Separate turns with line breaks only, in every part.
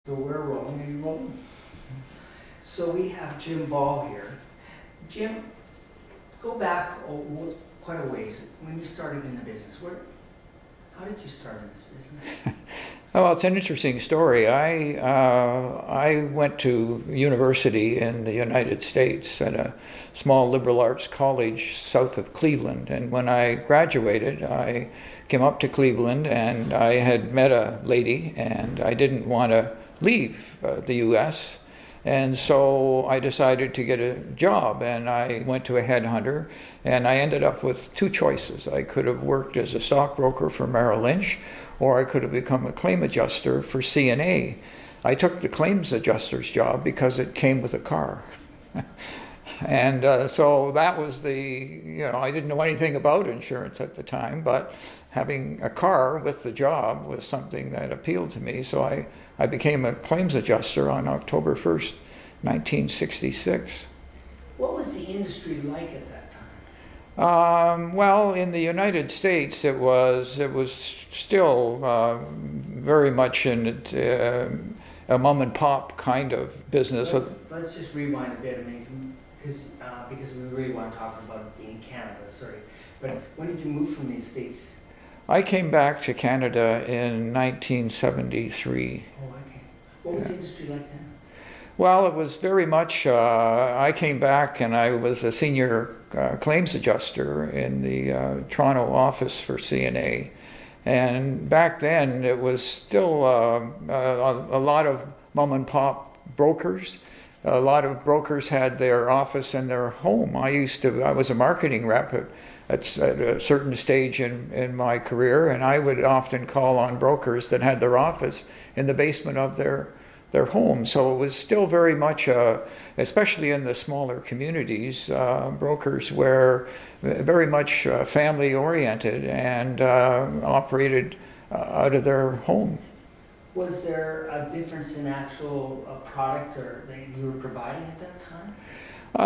So we're rolling, are you rolling? So we have Jim Ball here. Jim, go back quite a ways. When you started in the business, how did you start in this business?
Oh, well, it's an interesting story. I went to university in the United States at a small liberal arts college south of Cleveland. And when I graduated, I came up to Cleveland and I had met a lady and I didn't want to leave the U.S. And so I decided to get a job and I went to a headhunter and I ended up with two choices. I could have worked as a stockbroker for Merrill Lynch or I could have become a claim adjuster for CNA. I took the claims adjuster's job because it came with a car. And so that was I didn't know anything about insurance at the time, but having a car with the job was something that appealed to me. So I became a claims adjuster on October 1st, 1966.
What was the industry like at that time?
Well, in the United States, it was still very much in a mom and pop kind of business.
Let's just rewind a bit, because we really want to talk about being in Canada. Sorry, but when did you move from the States?
I came back to Canada in 1973.
Oh, okay. What was the industry like then?
Well, it was very much, I came back and I was a senior claims adjuster in the Toronto office for CNA. And back then it was still a lot of mom and pop brokers. A lot of brokers had their office in their home. I was a marketing rep at a certain stage in my career, and I would often call on brokers that had their office in the basement of their home. So it was still very much, especially in the smaller communities, brokers were very much family oriented and operated out of their home.
Was there a difference in actual product that you were providing at that time?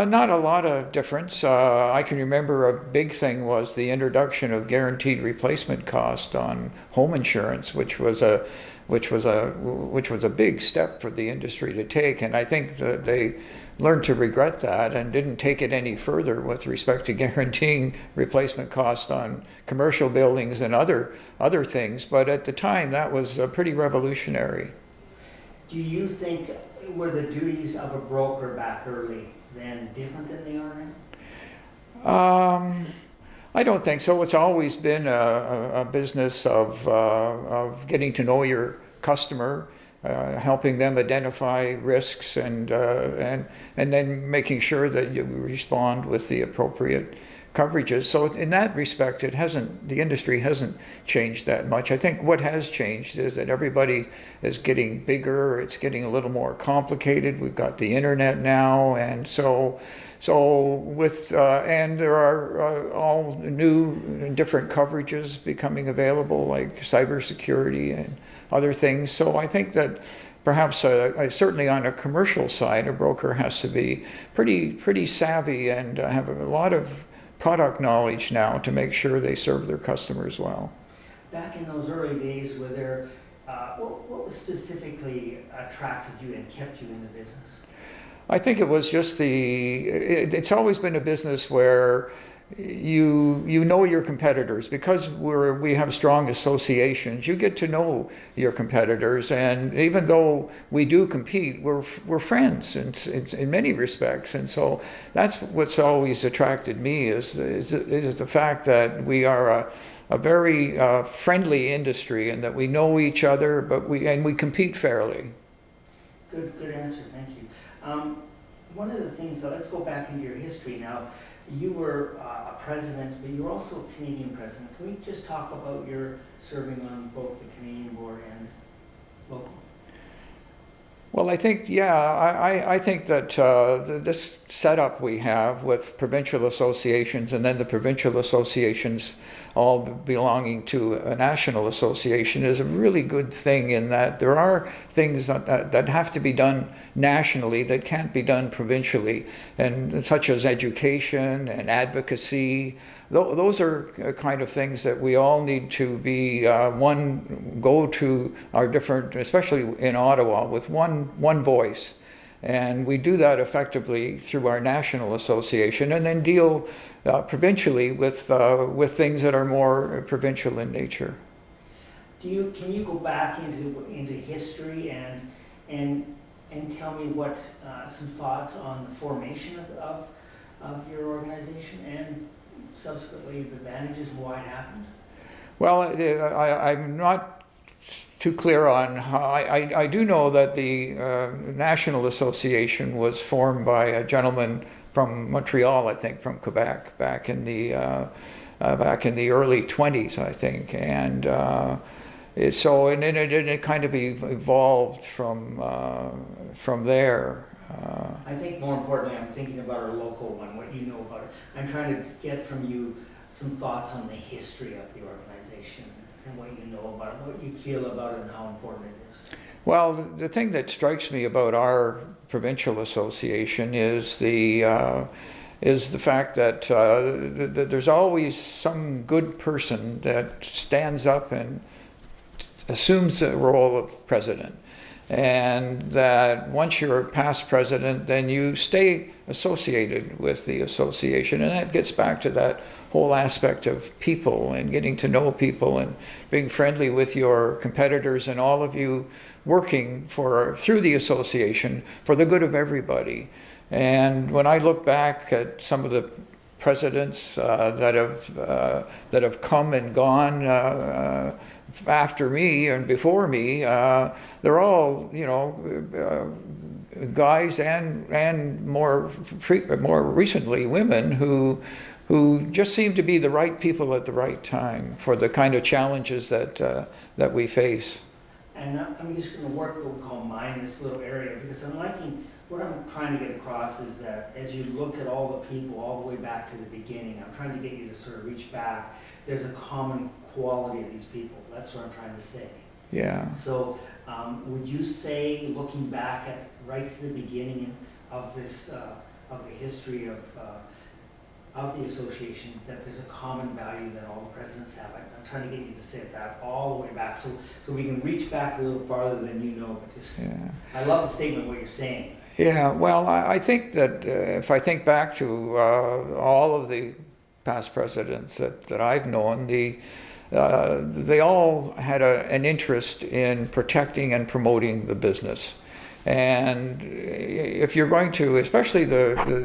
Not a lot of difference. I can remember a big thing was the introduction of guaranteed replacement cost on home insurance, which was a big step for the industry to take, and I think that they learned to regret that and didn't take it any further with respect to guaranteeing replacement cost on commercial buildings and other things. But at the time, that was pretty revolutionary.
Do you think were the duties of a broker back early then different than they are now?
I don't think so. It's always been a business of getting to know your customer, helping them identify risks, and then making sure that you respond with the appropriate coverages. So in that respect, the industry hasn't changed that much. I think what has changed is that everybody is getting bigger. It's getting a little more complicated. We've got the internet now, and so and there are all new and different coverages becoming available, like cybersecurity and other things. So I think that perhaps certainly on a commercial side, a broker has to be pretty savvy and have a lot of product knowledge now to make sure they serve their customers well.
Back in those early days, what was specifically attracted you and kept you in the business?
I think it was just it's always been a business where you know your competitors. Because we have strong associations, you get to know your competitors, and even though we do compete, we're friends in many respects. And so that's what's always attracted me is the fact that we are a very friendly industry and that we know each other, but we compete fairly.
Good answer, thank you. One of the things, let's go back into your history now. You were a president, but you were also a Canadian president. Can we just talk about your serving on both the Canadian board and local?
Well, I think, I think that this setup we have with provincial associations and then the provincial associations all belonging to a national association is a really good thing, in that there are things that have to be done nationally that can't be done provincially, and such as education and advocacy. Those are kind of things that we all need to be go to our different, especially in Ottawa, with one voice. And we do that effectively through our national association, and then deal provincially with things that are more provincial in nature.
Can you go back into history and tell me what some thoughts on the formation of your organization, and subsequently the advantages and why it happened?
Well, I'm not too clear on how. I do know that the National Association was formed by a gentleman from Montreal, I think, from Quebec, back in the early 20s, I think, and it kind of evolved from there.
I think more importantly, I'm thinking about our local one, what you know about it. I'm trying to get from you some thoughts on the history of the organization and what you know about it, what you feel about it, and how important it is.
Well, the thing that strikes me about our provincial association is the fact that there's always some good person that stands up and assumes the role of president. And that once you're a past president, then you stay associated with the association. And that gets back to that whole aspect of people and getting to know people and being friendly with your competitors, and all of you working through the association for the good of everybody. And when I look back at some of the presidents that have come and gone after me and before me, they're all, guys and more recently women who just seem to be the right people at the right time for the kind of challenges that we face.
And I'm just going to work what we call mine this little area, because I'm liking what I'm trying to get across is that as you look at all the people all the way back to the beginning, I'm trying to get you to sort of reach back. There's a common quality of these people. That's what I'm trying to say.
Yeah.
So would you say, looking back at right to the beginning of this, of the history of the association, that there's a common value that all the presidents have? I'm trying to get you to say that all the way back, so we can reach back a little farther than you know. But just, yeah. I love the statement, what you're saying.
Yeah. Well, I think that if I think back to all of the past presidents that I've known, they all had an interest in protecting and promoting the business. And if you're going to, especially the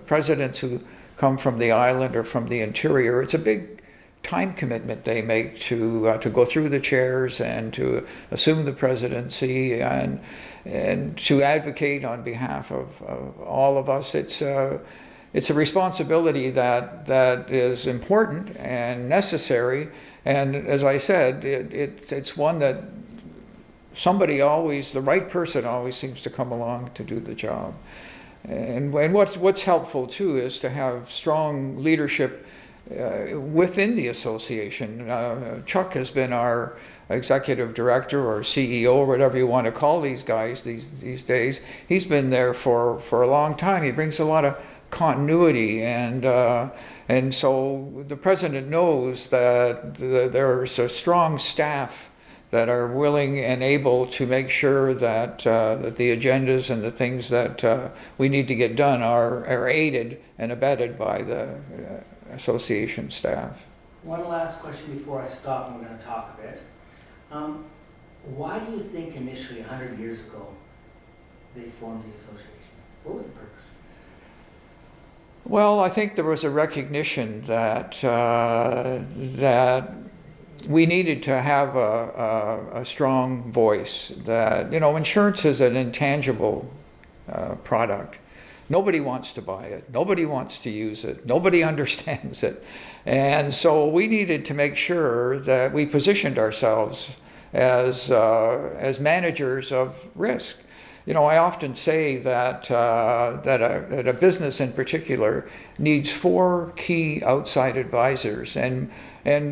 presidents who come from the island or from the interior, it's a big time commitment they make to go through the chairs and to assume the presidency and to advocate on behalf of all of us. It's a responsibility that is important and necessary. And as I said, it's one that the right person always seems to come along to do the job. And what's helpful too is to have strong leadership within the association. Chuck has been our executive director or CEO or whatever you want to call these guys these days. He's been there for a long time. He brings a lot of continuity, and so the president knows that there's a strong staff that are willing and able to make sure that the agendas and the things that we need to get done are aided and abetted by the association staff.
One last question before I stop, and we're going to talk a bit. Why do you think initially, 100 years ago, they formed the association? What was the purpose?
Well, I think there was a recognition that we needed to have a strong voice. That, insurance is an intangible product. Nobody wants to buy it. Nobody wants to use it. Nobody understands it. And so we needed to make sure that we positioned ourselves as managers of risk. you know, I often say that that a business in particular needs 4 key outside advisors, and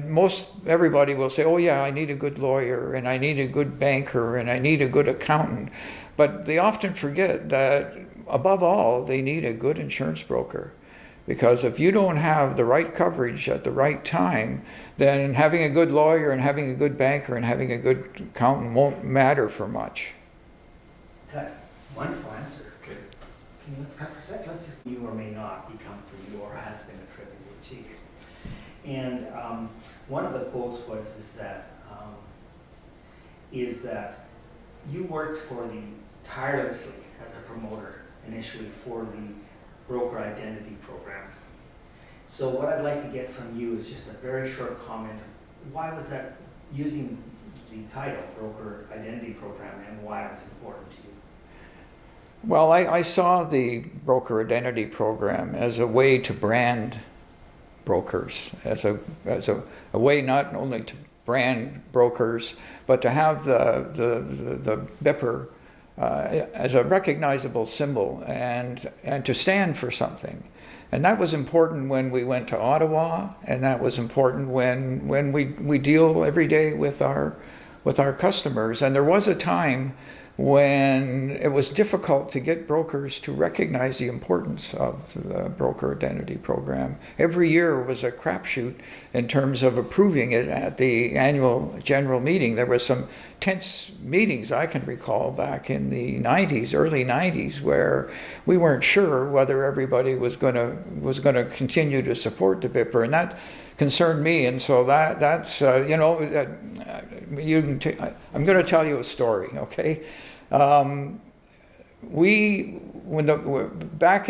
most everybody will say, oh yeah, I need a good lawyer, and I need a good banker, and I need a good accountant, but they often forget that above all, they need a good insurance broker. Because if you don't have the right coverage at the right time, then having a good lawyer and having a good banker and having a good accountant won't matter for much.
That wonderful answer. Okay, let's cut for a sec. Let's just, you or may not become for you or has been attributed to you. And one of the quotes was is that you worked tirelessly as a promoter initially for the broker identity program. So what I'd like to get from you is just a very short comment. Why was that, using the title broker identity program, and why it was important to you?
Well, I saw the broker identity program as a way to brand brokers, as a way not only to brand brokers, but to have the BIPR as a recognizable symbol and to stand for something. And that was important when we went to Ottawa, and that was important when we deal every day with our customers. And there was a time when it was difficult to get brokers to recognize the importance of the broker identity program. Every year was a crapshoot in terms of approving it at the annual general meeting. There was some tense meetings I can recall back in the 90s, early 90s, where we weren't sure whether everybody was going to continue to support the BIPR, and that concerned me. And so that's I'm going to tell you a story, okay? Back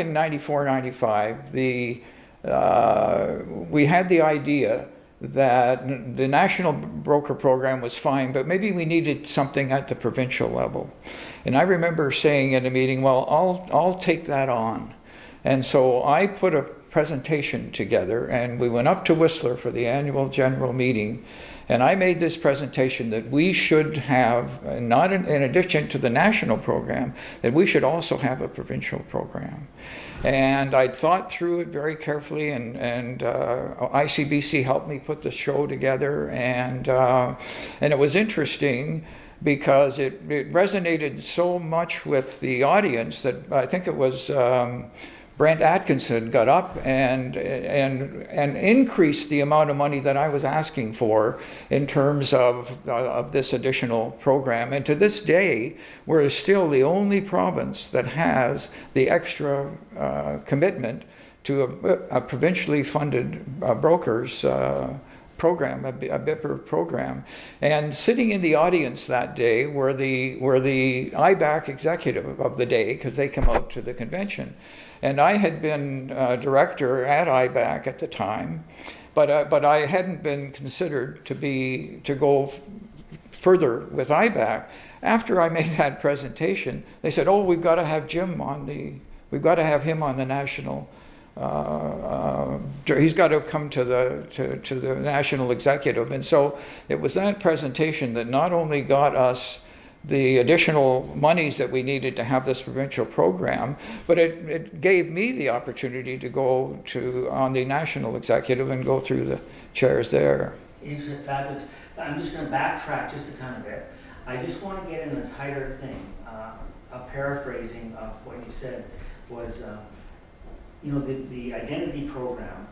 in 94, 95, we had the idea that the national broker program was fine, but maybe we needed something at the provincial level. And I remember saying in a meeting, well, I'll take that on. And so I put a presentation together, and we went up to Whistler for the annual general meeting, and I made this presentation that we should have, not in addition to the national program, that we should also have a provincial program. And I thought through it very carefully, and ICBC helped me put the show together, and it was interesting because it resonated so much with the audience that I think it was Brent Atkinson got up and increased the amount of money that I was asking for in terms of this additional program. And to this day, we're still the only province that has the extra commitment to a provincially funded brokers program, a BIPR program. And sitting in the audience that day were the IBAC executive of the day, because they come out to the convention. And I had been director at IBAC at the time, but I hadn't been considered to go further with IBAC. After I made that presentation, they said, "Oh, we've got to have him on the national. He's got to come to the national executive." And so it was that presentation that not only got us the additional monies that we needed to have this provincial program, but it gave me the opportunity to go on the national executive and go through the chairs there.
It's fabulous. I'm just going to backtrack just a kind bit. I just want to get in the tighter thing. A paraphrasing of what you said was, the identity program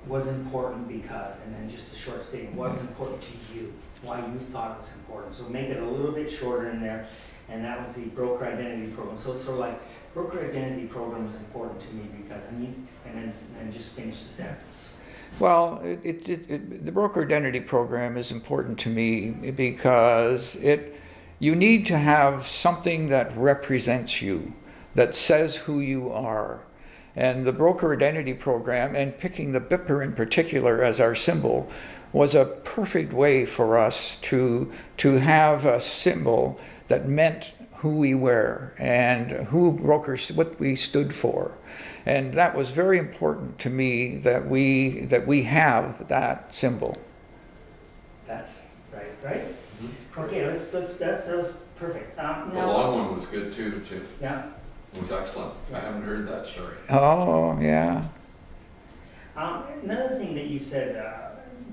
was important because, and then just a short statement, what was important to you, why you thought it was important. So make it a little bit shorter in there, and that was the broker identity program. So it's sort of like, broker identity program was important to me because, and then just finish the sentence.
Well, the broker identity program is important to me because you need to have something that represents you, that says who you are. And the broker identity program, and picking the BIPR in particular as our symbol, was a perfect way for us to have a symbol that meant who we were and who brokers, what we stood for. And that was very important to me that we have that symbol.
That's right? Mm-hmm. Okay, that was perfect.
The
Now,
long one was good too, Chip.
yeah.
It was excellent. I haven't heard that story.
Oh, yeah.
Another thing that you said,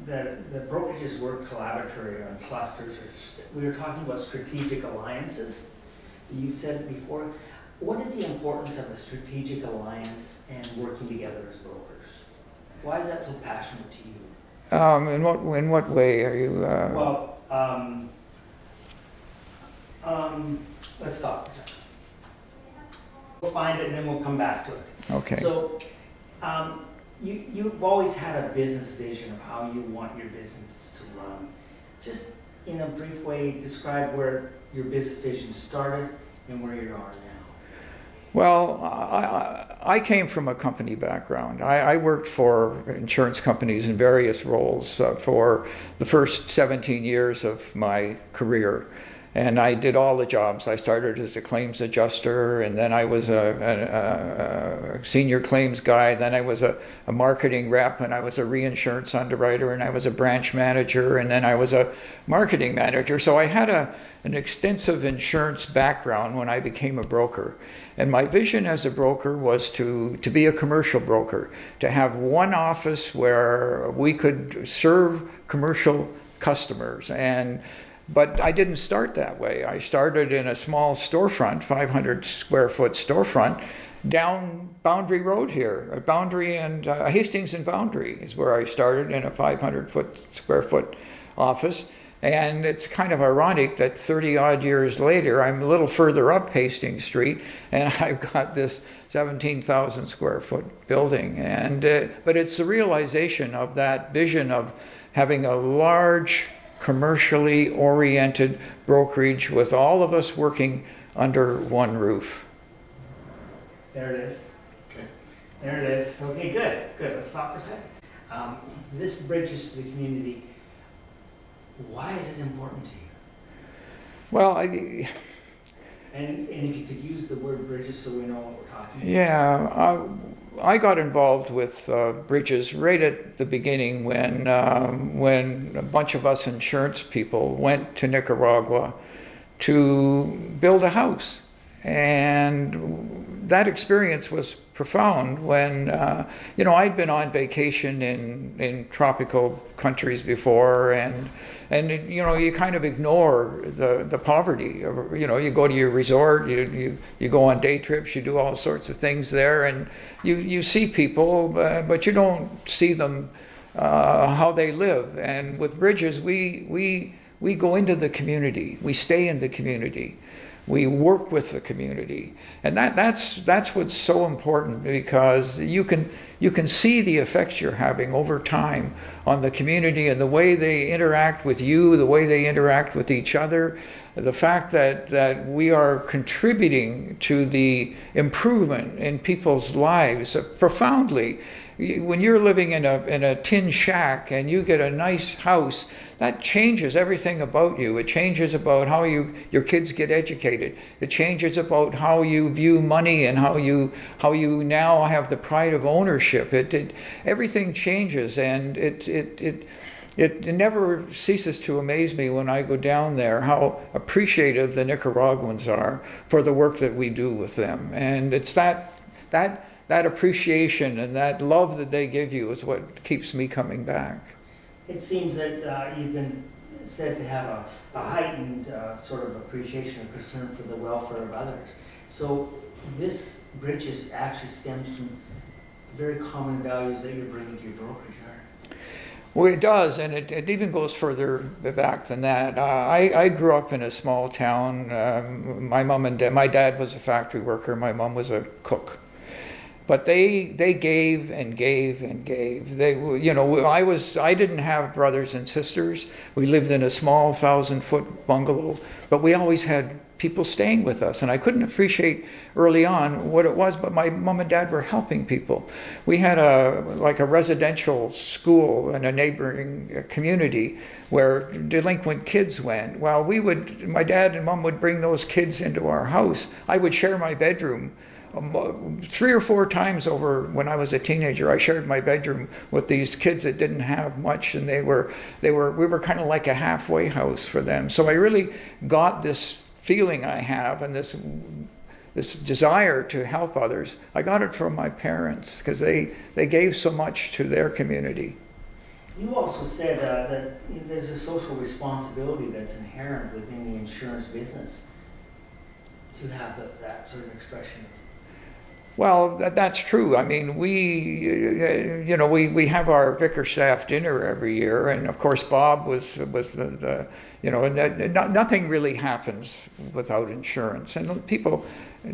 that the brokerages work collaboratively on clusters, we were talking about strategic alliances. You said before, what is the importance of a strategic alliance and working together as brokers? Why is that so passionate to you?
In what way are you?
Well, let's stop for a second. We'll find it and then we'll come back to it.
Okay.
So, you've always had a business vision of how you want your business to run. Just in a brief way, describe where your business vision started and where you are now.
Well, I came from a company background. I worked for insurance companies in various roles for the first 17 years of my career. And I did all the jobs. I started as a claims adjuster, and then I was a senior claims guy. Then I was a marketing rep, and I was a reinsurance underwriter, and I was a branch manager, and then I was a marketing manager. So I had an extensive insurance background when I became a broker. And my vision as a broker was to be a commercial broker, to have one office where we could serve commercial customers. But I didn't start that way. I started in a small storefront, 500 square foot storefront, down Boundary Road here. Boundary and Hastings and Boundary is where I started, in a 500 square foot office. And it's kind of ironic that 30 odd years later, I'm a little further up Hastings Street, and I've got this 17,000 square foot building. But it's the realization of that vision of having a large, commercially oriented brokerage with all of us working under one roof.
There it is.
Okay.
There it is. Okay, good. Let's stop for a second. This bridges to the community. Why is it important to you?
Well,
And if you could use the word bridges so we know what we're talking about.
yeah, I got involved with bridges right at the beginning when a bunch of us insurance people went to Nicaragua to build a house. And that experience was profound when, I'd been on vacation in tropical countries before, and you kind of ignore the poverty. You go to your resort, you go on day trips, you do all sorts of things there, and you see people, but you don't see them how they live. And with bridges, we go into the community, we stay in the community. We work with the community, and that's what's so important, because you can see the effects you're having over time on the community and the way they interact with you, the way they interact with each other, the fact that we are contributing to the improvement in people's lives profoundly. When you're living in a tin shack and you get a nice house, that changes everything about you. It changes about how your kids get educated. It changes about how you view money and how you now have the pride of ownership. Everything changes, and it never ceases to amaze me when I go down there how appreciative the Nicaraguans are for the work that we do with them. And it's that appreciation and that love that they give you is what keeps me coming back.
It seems that you've been said to have a heightened sort of appreciation and concern for the welfare of others. So this bridges actually stems from very common values that you're bringing to your brokerage, right?
Well, it does, and it even goes further back than that. I grew up in a small town. My dad was a factory worker. My mom was a cook. But they gave and gave and gave. I didn't have brothers and sisters. We lived in a small 1,000-foot bungalow, but we always had people staying with us, and I couldn't appreciate early on what it was, but my mom and dad were helping people. We had a residential school in a neighboring community where delinquent kids went. Well, my dad and mom would bring those kids into our house. I would share my bedroom 3 or 4 times over when I was a teenager, I shared my bedroom with these kids that didn't have much, and we were kind of like a halfway house for them. So I really got this feeling I have, and this desire to help others. I got it from my parents because they gave so much to their community.
You also said that there's a social responsibility that's inherent within the insurance business to have that sort of expression.
Well, that's true. I mean, we have our Bickerstaff dinner every year, and of course Bob was the nothing really happens without insurance, and people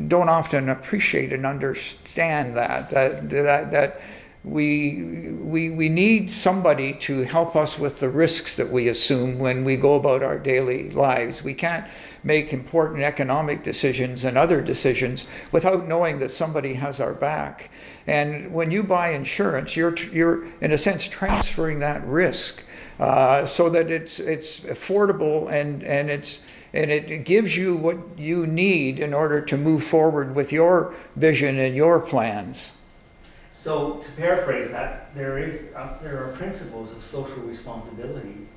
don't often appreciate and understand that we need somebody to help us with the risks that we assume when we go about our daily lives. We can't make important economic decisions and other decisions without knowing that somebody has our back. And when you buy insurance, you're in a sense transferring that risk so that it's affordable and it gives you what you need in order to move forward with your vision and your plans.
So to paraphrase that, there are principles of social responsibility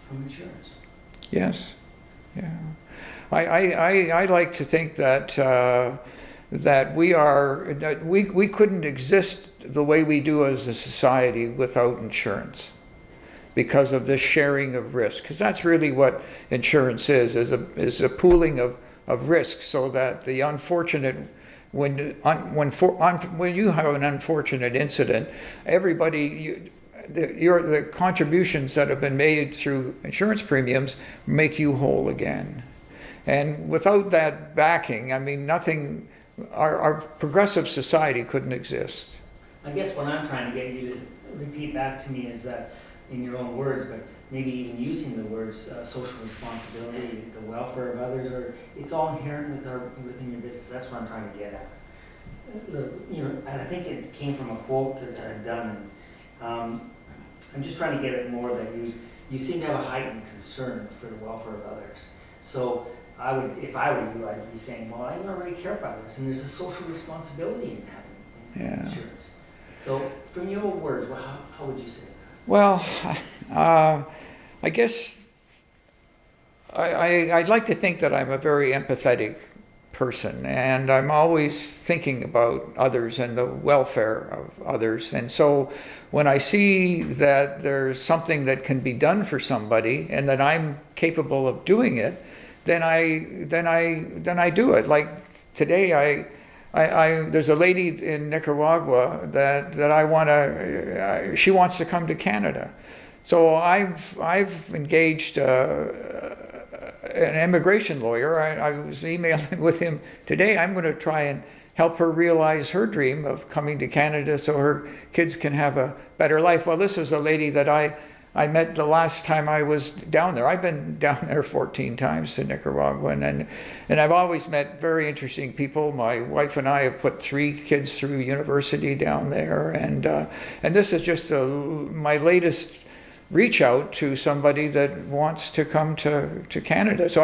from insurance.
Yes, yeah. I like to think that we couldn't exist the way we do as a society without insurance, because of this sharing of risk. Because that's really what insurance is a pooling of risk, so that the unfortunate. When you have an unfortunate incident, the contributions that have been made through insurance premiums make you whole again. And without that backing, I mean, our progressive society couldn't exist.
I guess what I'm trying to get you to repeat back to me is that, in your own words, but maybe even using the words social responsibility, the welfare of others, or it's all inherent within your business. That's what I'm trying to get at. And I think it came from a quote that I've done. I'm just trying to get at more that you seem to have a heightened concern for the welfare of others. So if I were you, I'd be saying, well, I already care for others, and there's a social responsibility in having insurance. So from your own words, how would you say that?
Well, I guess I'd like to think that I'm a very empathetic person, and I'm always thinking about others and the welfare of others. And so when I see that there's something that can be done for somebody and that I'm capable of doing it, then I do it. Like today, there's a lady in Nicaragua that I want to. She wants to come to Canada, so I've engaged an immigration lawyer. I was emailing with him today. I'm going to try and help her realize her dream of coming to Canada so her kids can have a better life. Well, this is a lady that I met the last time I was down there. I've been down there 14 times to Nicaragua, and I've always met very interesting people. My wife and I have put 3 kids through university down there, and this is just my latest reach out to somebody that wants to come to Canada. So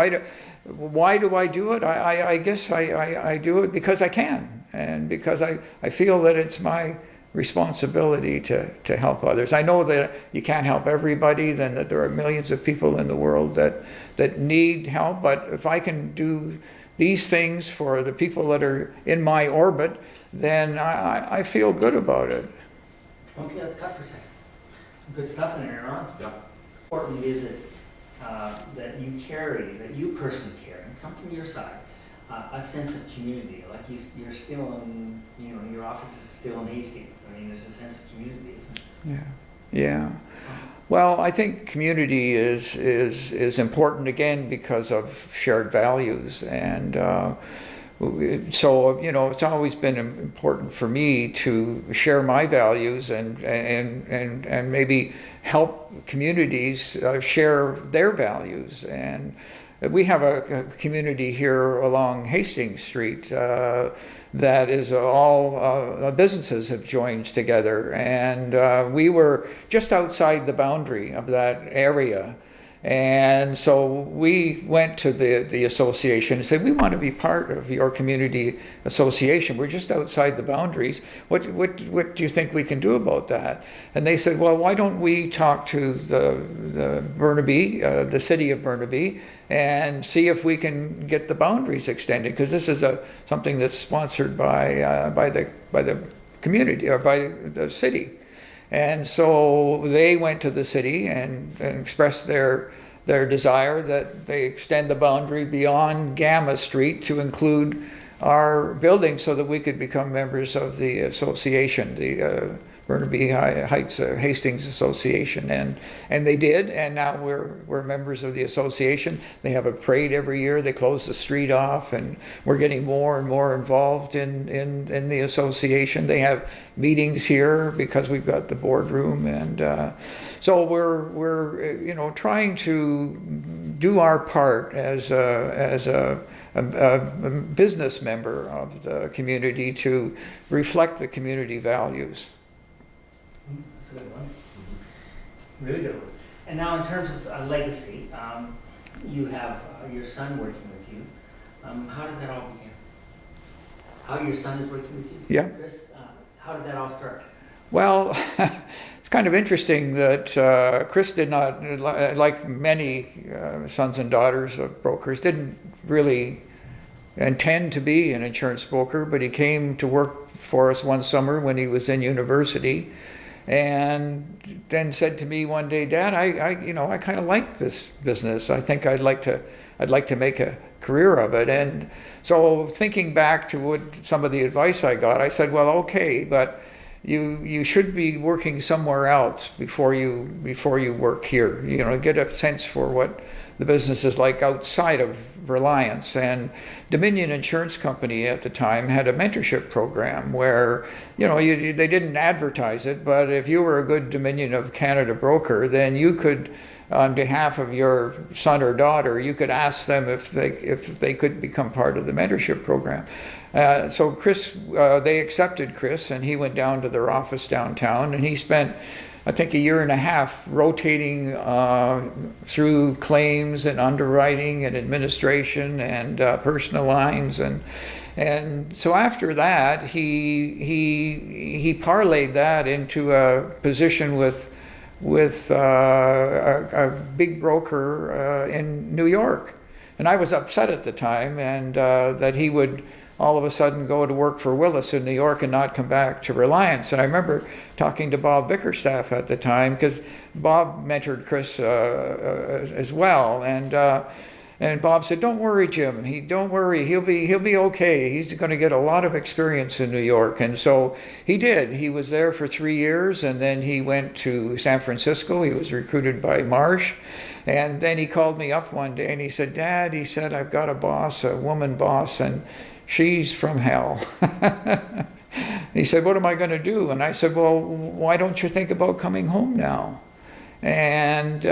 why do I do it? I guess I do it because I can, and because I feel that it's my responsibility to help others. I know that you can't help everybody, then that there are millions of people in the world that need help, but if I can do these things for the people that are in my orbit, then I feel good about it.
Okay, let's cut for a second. Good stuff in there, Ron.
Yeah.
How important is it that you personally carry, and come from your side, a sense of community? Like you're still in, your office is still in Hastings. I mean, there's a sense of community, isn't there?
Yeah. Well, I think community is important again because of shared values, and so it's always been important for me to share my values and maybe help communities share their values. And we have a community here along Hastings Street that is all businesses have joined together, and we were just outside the boundary of that area. And so we went to the association and said, we want to be part of your community association. We're just outside the boundaries. What do you think we can do about that? And they said, well, why don't we talk to the Burnaby, the city of Burnaby, and see if we can get the boundaries extended, because this is something that's sponsored by the community or by the city. And so they went to the city and expressed their desire that they extend the boundary beyond Gamma Street to include our building so that we could become members of the association, the Burnaby Heights Hastings Association, and they did, and now we're members of the association. They have a parade every year. They close the street off, and we're getting more and more involved in the association. They have meetings here because we've got the boardroom, and so we're trying to do our part as a business member of the community to reflect the community values.
That's a good one. Really good one. And now in terms of legacy, you have your son working with you. How did that all begin? How your son is working with you?
Yeah.
Chris, how did that all start?
Well, it's kind of interesting that Chris did not, like many sons and daughters of brokers, didn't really intend to be an insurance broker, but he came to work for us one summer when he was in university, and then said to me one day, Dad, I kind of like this business. I think I'd like to make a career of it. And so thinking back to what some of the advice I got, I said, well, okay, but you should be working somewhere else before you work here. Get a sense for what the business is like outside of Reliance. And Dominion Insurance Company at the time had a mentorship program where they didn't advertise it, but if you were a good Dominion of Canada broker, then you could, on behalf of your son or daughter, you could ask them if they could become part of the mentorship program. So Chris, they accepted Chris, and he went down to their office downtown, and he spent, I think, a year and a half rotating through claims and underwriting and administration and personal lines, and so after that he parlayed that into a position with a big broker in New York. And I was upset at the time, and that he would all of a sudden go to work for Willis in New York and not come back to Reliance. And I remember talking to Bob Bickerstaff at the time, because Bob mentored Chris as well, and Bob said, "Don't worry, Jim. Don't worry. He'll be okay. He's going to get a lot of experience in New York." And so he did. He was there for 3 years, and then he went to San Francisco. He was recruited by Marsh, and then he called me up one day and he said, "Dad," he said, "I've got a boss, a woman boss, and she's from hell." He said, "What am I going to do?" And I said, "Well, why don't you think about coming home now?" And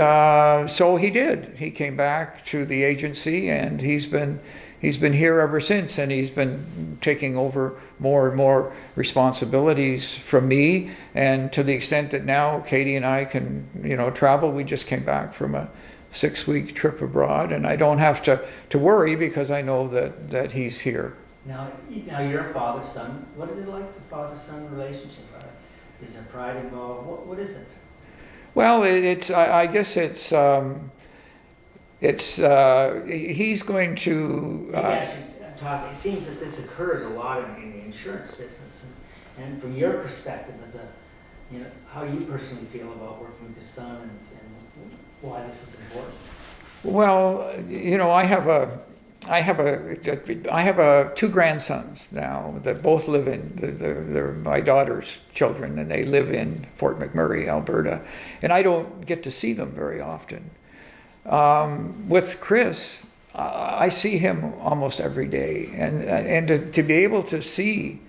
so he did. He came back to the agency, and he's been here ever since, and he's been taking over more and more responsibilities from me, and to the extent that now Katie and I can travel. We just came back from a 6-week trip abroad, and I don't have to worry because I know that he's here.
Now you're a father-son. What is it like, the father-son relationship? Is there pride involved? What is it?
Well, I guess it's he's going to.
It seems that this occurs a lot in the insurance business, and from your perspective, as how you personally feel about working with your son, and why this is important.
Well, I have 2 grandsons now that both live they're my daughter's children, and they live in Fort McMurray, Alberta, and I don't get to see them very often. With Chris, I see him almost every day, and to be able to see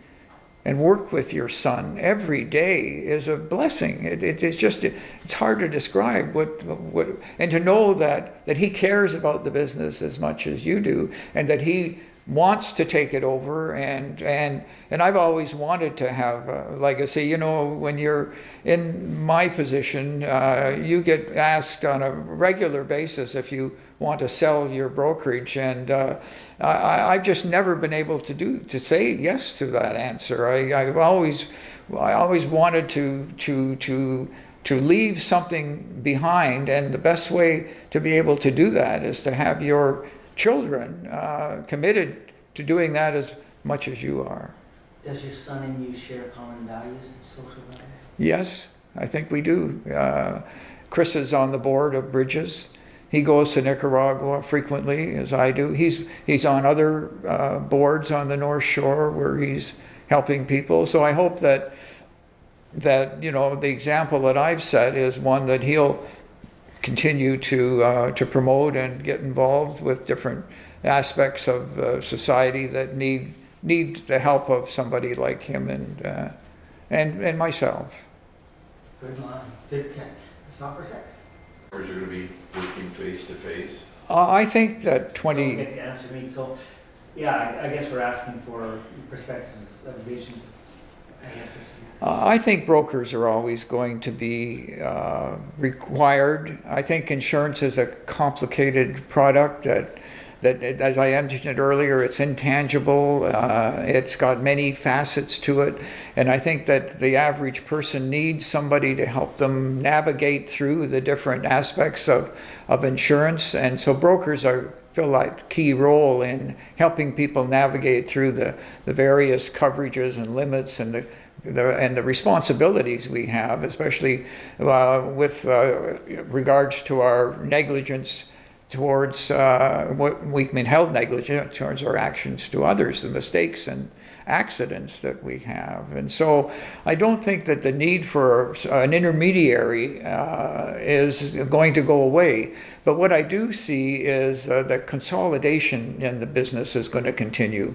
and work with your son every day is a blessing. It's hard to describe and to know that he cares about the business as much as you do, and that he wants to take it over, and I've always wanted to have a legacy. You know, when you're in my position, you get asked on a regular basis if you want to sell your brokerage, and I've just never been able to say yes to that answer. I always wanted to leave something behind, and the best way to be able to do that is to have your children committed to doing that as much as you are.
Does your son and you share common values and social values?
Yes, I think we do. Chris is on the board of Bridges. He goes to Nicaragua frequently, as I do. He's on other boards on the North Shore where he's helping people. So I hope that you know, the example that I've set is one that he'll continue to promote and get involved with different aspects of society that need the help of somebody like him and myself.
Good line. Good. Stop for a sec.
Or is you going to be working face to face?
I think that
Don't get to answer me. So, yeah, I guess we're asking for perspectives, visions, and answers.
I think brokers are always going to be required. I think insurance is a complicated product that, as I mentioned earlier, it's intangible. It's got many facets to it. And I think that the average person needs somebody to help them navigate through the different aspects of insurance. And so brokers fill that key role in helping people navigate through the various coverages and limits and the responsibilities we have, especially with regards to our negligence towards what we've been held negligent towards our actions to others, the mistakes and accidents that we have. And so I don't think that the need for an intermediary is going to go away. But what I do see is that consolidation in the business is going to continue,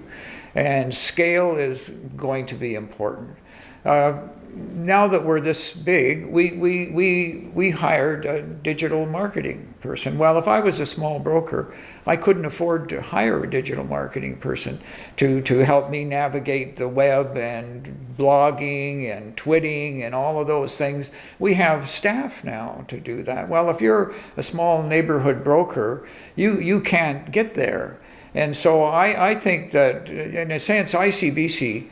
and scale is going to be important. Now that we're this big, we hired a digital marketing person. Well, if I was a small broker, I couldn't afford to hire a digital marketing person to help me navigate the web and blogging and twitting and all of those things. We have staff now to do that. Well, if you're a small neighborhood broker, you can't get there. And so I think that, in a sense, ICBC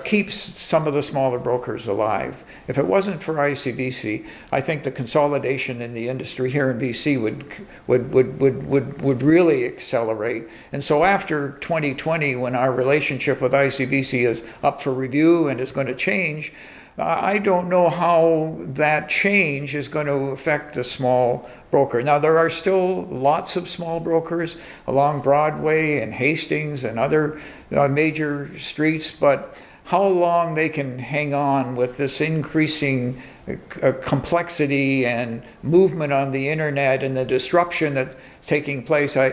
keeps some of the smaller brokers alive. If it wasn't for ICBC, I think the consolidation in the industry here in BC would really accelerate. And so after 2020, when our relationship with ICBC is up for review and is going to change, I don't know how that change is going to affect the small broker. Now, there are still lots of small brokers along Broadway and Hastings and other major streets, but how long they can hang on with this increasing complexity and movement on the internet and the disruption that's taking place, I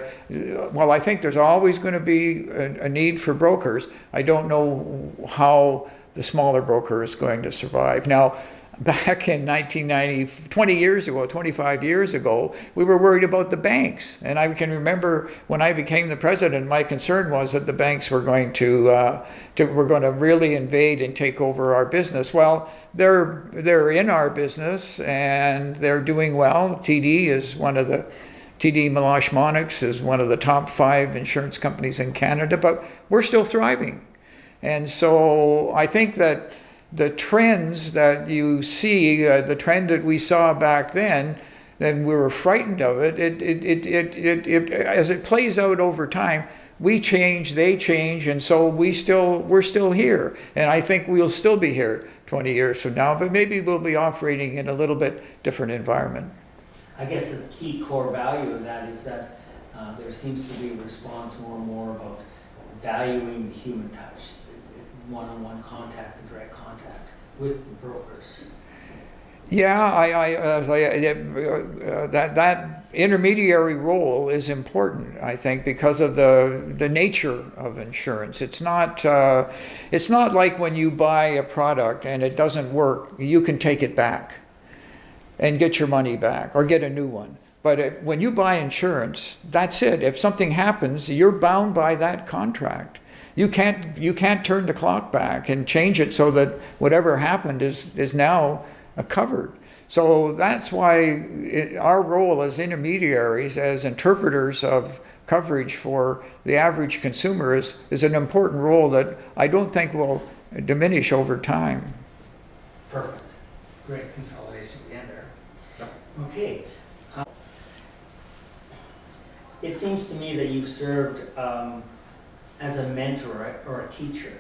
think there's always going to be a need for brokers. I don't know how the smaller broker is going to survive. Now, back in 1990, 20 years ago, 25 years ago, we were worried about the banks. And I can remember when I became the president, my concern was that the banks were going to really invade and take over our business. Well, they're in our business and they're doing well. TD Meloche Monix is one of the top 5 insurance companies in Canada, but we're still thriving. And so I think that the trends that you see, the trend that we saw back then we were frightened of it, as it plays out over time, we change, they change, and so we're still here. And I think we'll still be here 20 years from now, but maybe we'll be operating in a little bit different environment.
I guess the key core value of that is that there seems to be a response more and more about valuing the human touch, one-on-one contact, the direct contact with the brokers.
Yeah, that intermediary role is important, I think, because of the nature of insurance. It's not like when you buy a product and it doesn't work, you can take it back and get your money back or get a new one. But when you buy insurance, that's it. If something happens, you're bound by that contract. You can't turn the clock back and change it so that whatever happened is now covered. So that's why our role as intermediaries, as interpreters of coverage for the average consumer is an important role that I don't think will diminish over time.
Perfect. Great consolidation at the end there. Okay. It seems to me that you've served as a mentor or a teacher.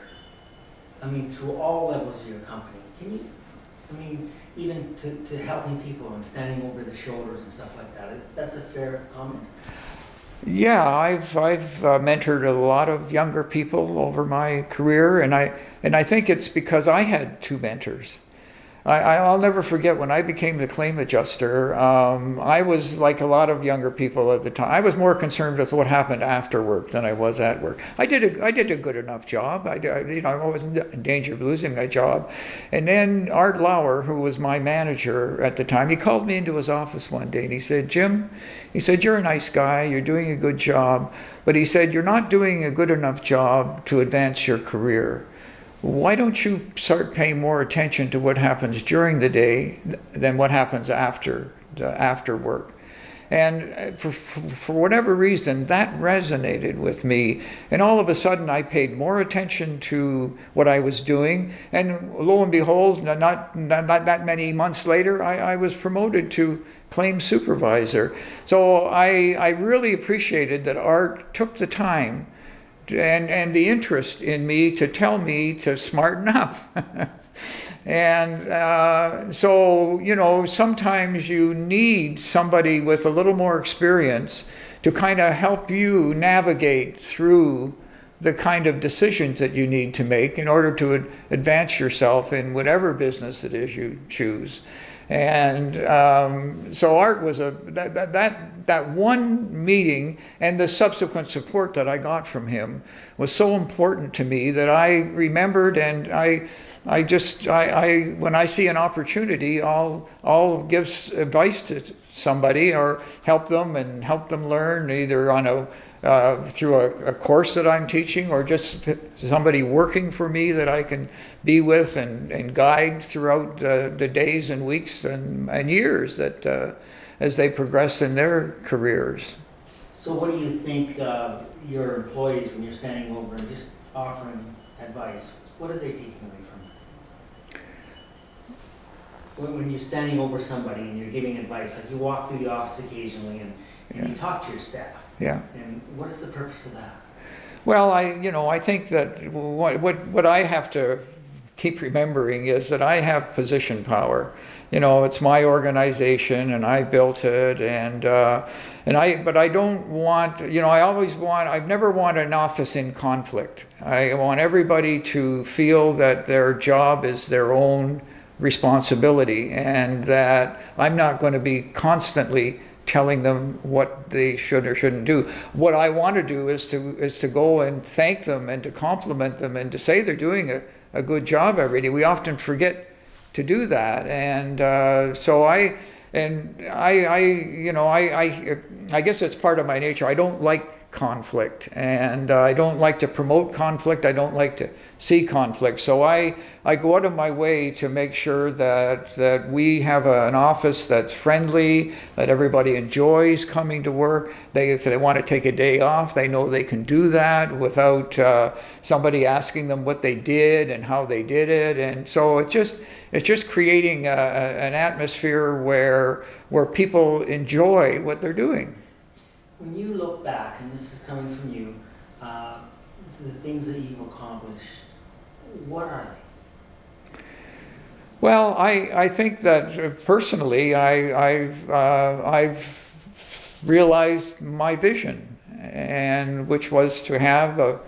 I mean, through all levels of your company. Can you, I mean, even to helping people and standing over the shoulders and stuff like that. That's a fair comment.
Yeah, I've mentored a lot of younger people over my career, and I think it's because I had two mentors. I'll never forget when I became the claim adjuster. I was like a lot of younger people at the time. I was more concerned with what happened after work than I was at work. I did a good enough job. I wasn't in danger of losing my job. And then Art Lauer, who was my manager at the time, he called me into his office one day and he said, "Jim," he said, "you're a nice guy. You're doing a good job. But," he said, "you're not doing a good enough job to advance your career. Why don't you start paying more attention to what happens during the day than what happens after work?" And for whatever reason, that resonated with me. And all of a sudden, I paid more attention to what I was doing. And lo and behold, not that many months later, I was promoted to claims supervisor. So I really appreciated that Art took the time and the interest in me to tell me to smarten up. And so, sometimes you need somebody with a little more experience to kind of help you navigate through the kind of decisions that you need to make in order to advance yourself in whatever business it is you choose. And so Art was that one meeting and the subsequent support that I got from him was so important to me that I remembered, and I when I see an opportunity, I'll give advice to somebody or help them learn either on through a course that I'm teaching or just somebody working for me that I can be with and guide throughout the days and weeks and years that as they progress in their careers.
So what do you think your employees, when you're standing over and just offering advice, what are they taking away from it? When you're standing over somebody and you're giving advice, like you walk through the office occasionally and you talk to your staff.
Yeah.
And what is the purpose of that?
Well, I think that what I have to keep remembering is that I have position power. It's my organization and I built it, but I don't want, I've never wanted an office in conflict. I want everybody to feel that their job is their own responsibility and that I'm not going to be constantly telling them what they should or shouldn't do. What I want to do is to go and thank them and to compliment them and to say they're doing a good job every day. We often forget to do that, and so I guess it's part of my nature. I don't like conflict, and I don't like to promote conflict. I don't like to see conflict. So I go out of my way to make sure that we have an office that's friendly, that everybody enjoys coming to work. If they want to take a day off, they know they can do that without somebody asking them what they did and how they did it. And so it's just creating an atmosphere where people enjoy what they're doing.
When you look back, and this is coming from you, the things that you've accomplished, what are they?
Well, I think that personally, I've realized my vision, and which was to have a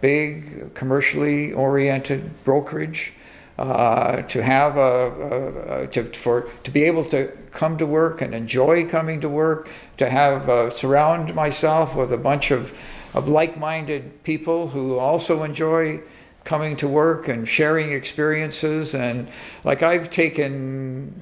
big commercially oriented brokerage, to have to be able to come to work and enjoy coming to work, to have surround myself with a bunch of like-minded people who also enjoy coming to work and sharing experiences. And like I've taken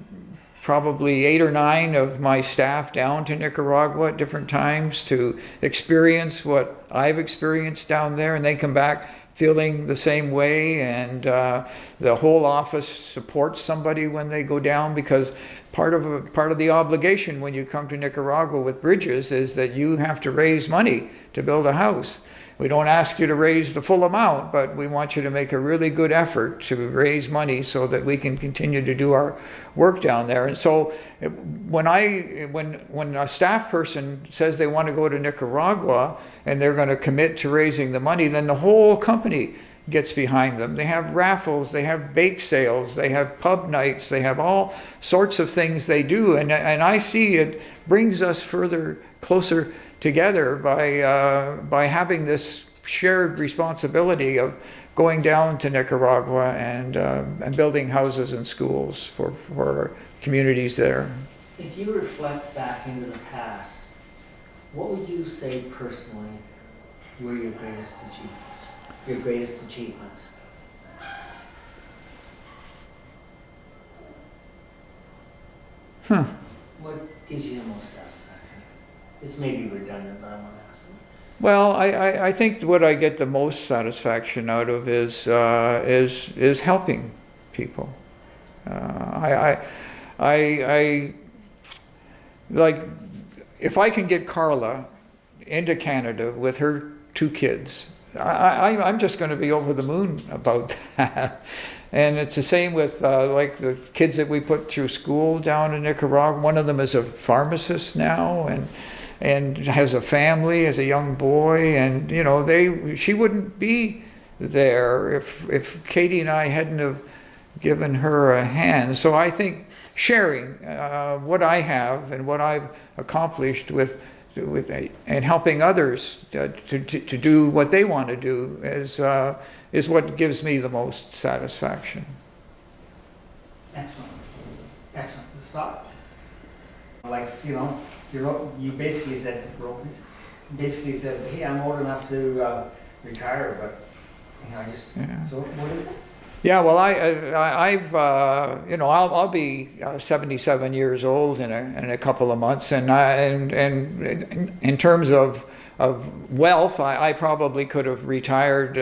probably 8 or 9 of my staff down to Nicaragua at different times to experience what I've experienced down there, and they come back feeling the same way. And the whole office supports somebody when they go down, because part of the obligation when you come to Nicaragua with Bridges is that you have to raise money to build a house. We don't ask you to raise the full amount, but we want you to make a really good effort to raise money so that we can continue to do our work down there. And so when a staff person says they want to go to Nicaragua and they're going to commit to raising the money, then the whole company gets behind them. They have raffles, they have bake sales, they have pub nights, they have all sorts of things they do. And I see it brings us closer together by having this shared responsibility of going down to Nicaragua and building houses and schools for communities there.
If you reflect back into the past, what would you say personally were your greatest achievements? Your greatest achievements? What gives you the most satisfaction? This may be redundant, but I want to ask them.
Well, I think what I get the most satisfaction out of is helping people. I like, if I can get Carla into Canada with her 2 kids, I'm just going to be over the moon about that. And it's the same with like the kids that we put through school down in Nicaragua. One of them is a pharmacist now, and has a family, has a young boy, and you know, she wouldn't be there if Katie and I hadn't have given her a hand. So I think sharing what I have and what I've accomplished with and helping others to do what they want to do is what gives me the most satisfaction.
Excellent. Excellent. Stop. Like, you know, you basically said, hey, I'm old enough to retire, but, you know,
Yeah.
So what is it?
Yeah, well, I've you know, I'll be 77 years old in a couple of months, and in terms of wealth, I probably could have retired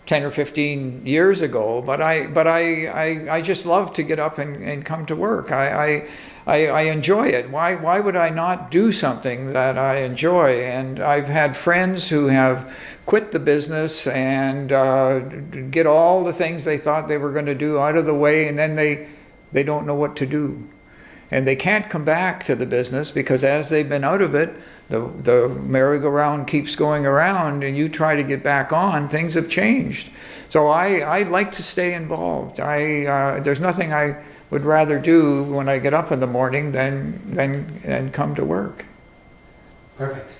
10 or 15 years ago, but I just love to get up and come to work. I enjoy it. Why would I not do something that I enjoy? And I've had friends who have quit the business and get all the things they thought they were going to do out of the way, and then they don't know what to do. And they can't come back to the business because as they've been out of it, the merry-go-round keeps going around, and you try to get back on, things have changed. So I like to stay involved. There's nothing I would rather do when I get up in the morning than come to work.
Perfect.